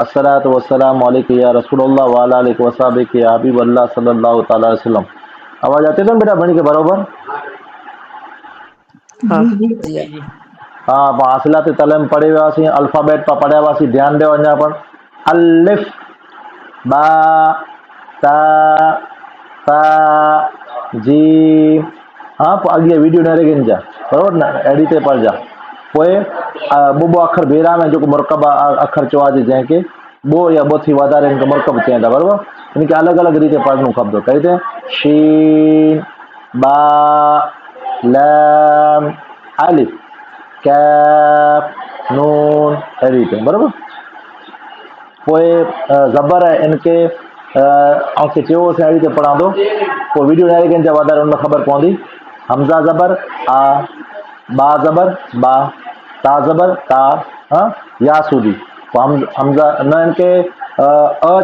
अस्सलातु वस्सलामु अलैका या रसूलुल्लाह व अला आलिहि व सहाबिहि या हबीबल्लाह सल्लल्लाहु तआला अलैहि वसल्लम। आवाज आती है बेटा भणी के बराबर? हाँ हाँ हासिलात तलम पढ़े हुआसीं, अल्फाबेट पर पढ़िया हुआसीं। ध्यान ॾियो अञा पण अलिफ बा ता ता जीम। हाँ पोइ अॻिए वीडियो न रहिजनि जा बराबरि न, अहिड़ी ते पढ़जा। पोइ ॿ अखर भेरा में जेको मुरकब अखर चवा जंहिंखे ॿो या ॿ थी वधारे हिनखे मुरकब चवंदा बराबरि। हिनखे अलॻि अलॻि रीते पढ़णो खपंदो। कई ते शीन बा लम अलिफ कैफ नून अहिड़ी रीते बराबरि। पोइ ज़बर है इनके ऐं चयोसीं अहिड़ी रीते पढ़ंदो। पोइ वीडियो न रहिजनि जा वधारे हुन ख़बर पवंदी। हमज़ा ज़बर आ, बा ज़बर बा, ता ज़बर ता, हाँ या सूदी। पोइ हमज़ा न इनके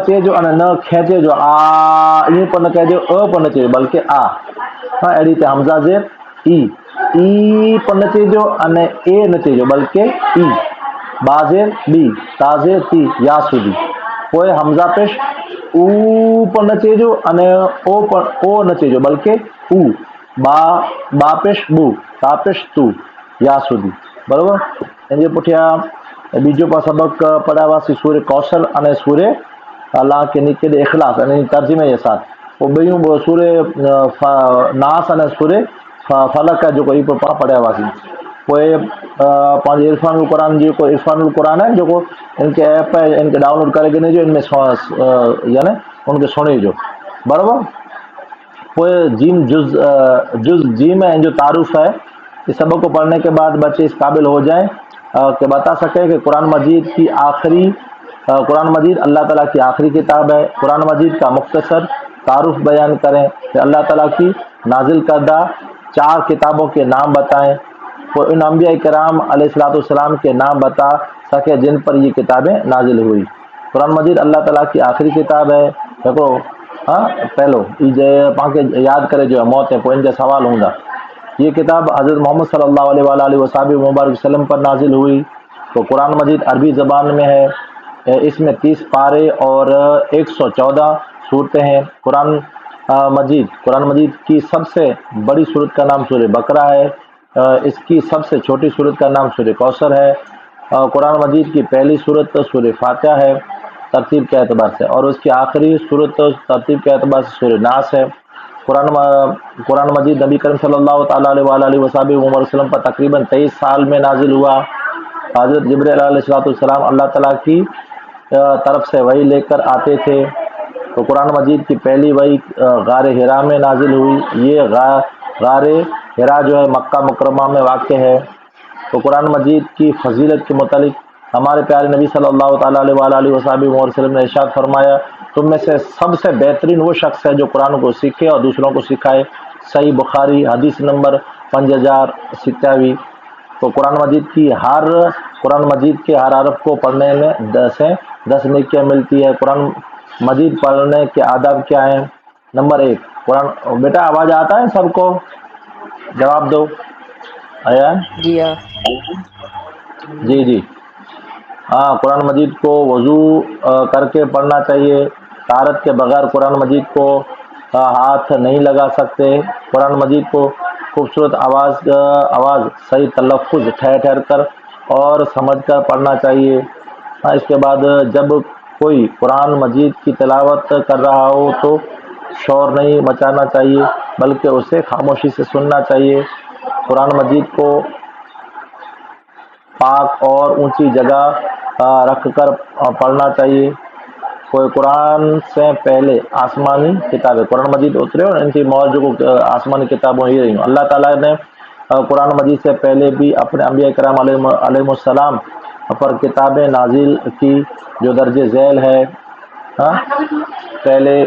चइजो अने न खेचेजो आ, ईअं पर न कहिजो पर न चइजो बल्कि आ। हाँ अहिड़ी रीते हमज़ा ज़ेर ई पर न चइजो अने ए न चइजो बल्कि ई। बाज़ेर बी, ताज़ेर ती, या सूदी। पोइ हमज़ा पेश ऊ पर न चइजो अने ओ न चइजो बल्कि ऊ। बा पेश बू, ता पेश तू, या सूदी बराबरि। हिन जे पुठियां बीजो पर सबक पढ़िया हुआसीं सूर कौशल अने सूर अल्लाह के निके इख़लास अने तर्जुमे जे साथ। पोइ ॿियूं सूर नास अने सूर फलक जेको ई पढ़िया हुआसीं। पोइ पंहिंजे इरफानुल क़ुरान जेको इरफानुल क़ुरान है जेको इनके ऐप है, इनके डाउनलोड करे गिनजो, इनमें यानी उनके सुनिजो बराबरि। पोइ जीम जुज जीम है जो तारुफ है। इस सबक को पढ़ने के बाद बच्चे इस काबिल हो जाएं कि बता सके कि कुरान मजीद की आखिरी कुरान मजीद अल्लाह ताला की आखिरी किताब है। कुरान मजीद का मुख्तसर तारुफ बयान करें कि अल्लाह ताला की नाजिल करदा 4 किताबों के नाम बताएं। तो इन अंबिया कराम अलैहिस्सलाम के नाम बता सके जिन पर ये किताबें नाजिल हुई। कुरान मजीद अल्लाह ताला की आखिरी किताब है। देखो हाँ पहलो पाण खे यादि करे जो मौत है, पोइ इन जा सवाल हूंदा। ये किताब हज़रत मोहम्मद सल्लल्लाहु अलैहि वसल्लम पर नाजिल हुई। तो कुरान मजीद अरबी ज़बान में है। इसमें 30 पारे और 114 सूरतें हैं। कुरान मजीद की सबसे बड़ी सूरत का नाम सूरह बकरा है। इसकी सबसे छोटी सूरत का नाम सूरह कौसर है। कुरान मजीद की पहली सूरत सूरह फातिहा है तरतीब के एतबार से, और उसकी आखिरी सूरत तरतीब के एतबार से सूरह नास है। कुरान मजीद नबी करीम सल्लल्लाहु अलैहि वसल्लम पर तकरीबन 23 साल में नाजिल हुआ। हज़रत जिब्रील अलैहिस्सलाम अल्लाह ताला की तरफ से वही लेकर आते थे। तो कुरान मजीद की पहली वही गारे हिरा में नाजिल हुई। ये गारे हिरा जो है मक्का मुकरमा में वाक़ है। तो कुरान मजीद की फजीलत के मुतालिक हमारे प्यारे नबी सल्लल्लाहु अलैहि वसल्लम ने इरशाद फरमाया, तुम में से सबसे बेहतरीन वो शख्स है जो कुरान को सीखे और दूसरों को सिखाए। सही बुखारी हदीस नंबर 5027। तो कुरान मजीद के हर हरफ को पढ़ने में 10 नेकियां मिलती है। कुरान मजीद पढ़ने के आदाब क्या हैं? नंबर 1 कुरान। बेटा आवाज़ आता है सबको? जवाब दो। आया? जी हाँ जी। हाँ कुरान मजीद को वज़ू करके पढ़ना चाहिए। तारत के बगैर कुरान मजीद को हाथ नहीं लगा सकते। कुरान मजीद को खूबसूरत आवाज़ सही तलफ़ुज़ ठहर कर और समझ कर पढ़ना चाहिए। हाँ इसके बाद जब कोई कुरान मजीद की तिलावत कर रहा हो तो शोर नहीं मचाना चाहिए बल्कि उसे खामोशी से सुनना चाहिए। कुरान मजीद को पाक और ऊंची जगह रख कर पढ़ना चाहिए। कोई कुरान से पहले आसमानी किताबें कुरान मजीद उतरे और इनकी मौजूद जो आसमानी किताबों ही रही। अल्लाह ताला ने कुरान मजीद से पहले भी अपने अंबिया कराम अलैहिस्सलाम पर किताबें नाजिल की जो दर्जे झैल है। हाँ पहले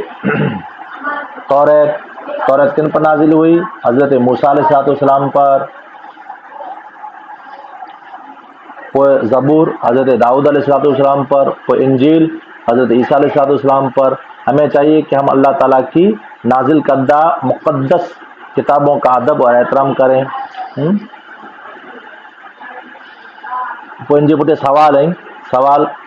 तौरात किन पर नाजिल हुई? हज़रत मूसा अलैहिस्सलाम पर। कोई ज़बूर हज़रत दाऊद अलैहिस्सलाम पर। कोई इंजील हज़रत ईसा अलैहिस्सलाम पर। हमें चाहिए कि हम अल्लाह ताला की नाजिल करदा मुक़द्दस किताबों का अदब और एहतराम करें। पोइ इन जे पुठियां सवाल आहिनि। सवाल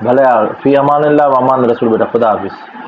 بھلے یار، فی امان اللہ و امان رسول بیٹا، خدا حافظ.